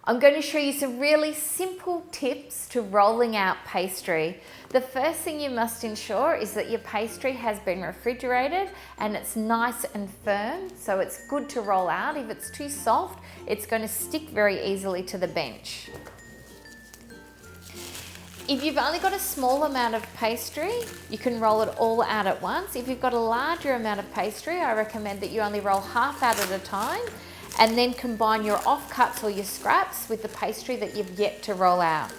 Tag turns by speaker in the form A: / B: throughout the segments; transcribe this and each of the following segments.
A: I'm going to show you some really simple tips to rolling out pastry. The first thing you must ensure is that your pastry has been refrigerated and it's nice and firm, so it's good to roll out. If it's too soft, it's going to stick very easily to the bench. If you've only got a small amount of pastry, you can roll it all out at once. If you've got a larger amount of pastry, I recommend that you only roll half out at a time and then combine your offcuts or your scraps with the pastry that you've yet to roll out.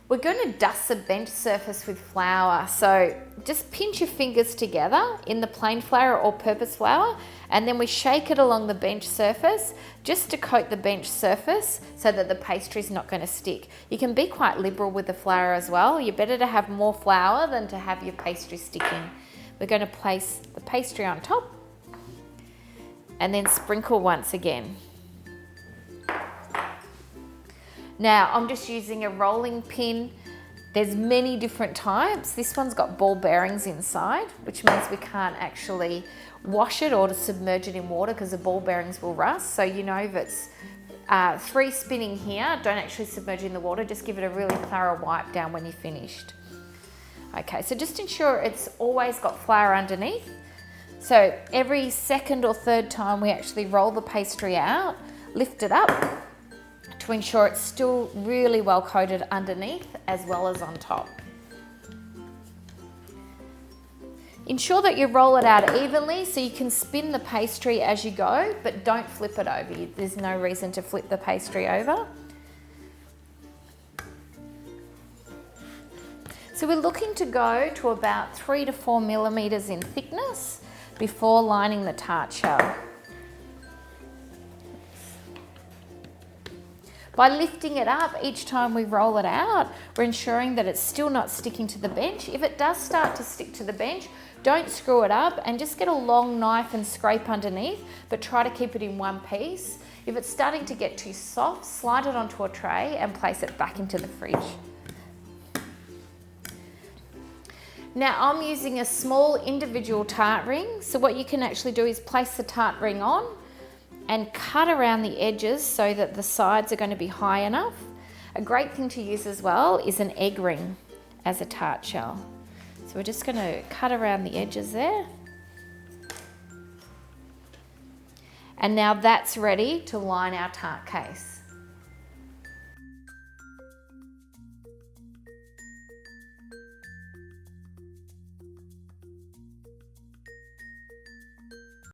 A: We're going to dust the bench surface with flour, so just pinch your fingers together in the plain flour or purpose flour, and then we shake it along the bench surface just to coat the bench surface so that the pastry is not going to stick. You can be quite liberal with the flour as well. You're better to have more flour than to have your pastry sticking. We're going to place the pastry on top and then sprinkle once again. Now I'm just using a rolling pin. There's many different types. This one's got ball bearings inside, which means we can't actually wash it or to submerge it in water because the ball bearings will rust. So you know if it's 3 spinning here, don't actually submerge it in the water, just give it a really thorough wipe down when you're finished. Okay, so just ensure it's always got flour underneath. So every second or third time we actually roll the pastry out, lift it up to ensure it's still really well coated underneath as well as on top. Ensure that you roll it out evenly so you can spin the pastry as you go, but don't flip it over. There's no reason to flip the pastry over. So we're looking to go to about 3 to 4 millimeters in thickness before lining the tart shell. By lifting it up each time we roll it out, we're ensuring that it's still not sticking to the bench. If it does start to stick to the bench, don't screw it up and just get a long knife and scrape underneath, but try to keep it in one piece. If it's starting to get too soft, slide it onto a tray and place it back into the fridge. Now I'm using a small individual tart ring, so what you can actually do is place the tart ring on and cut around the edges so that the sides are going to be high enough. A great thing to use as well is an egg ring as a tart shell. So we're just going to cut around the edges there. And now that's ready to line our tart case.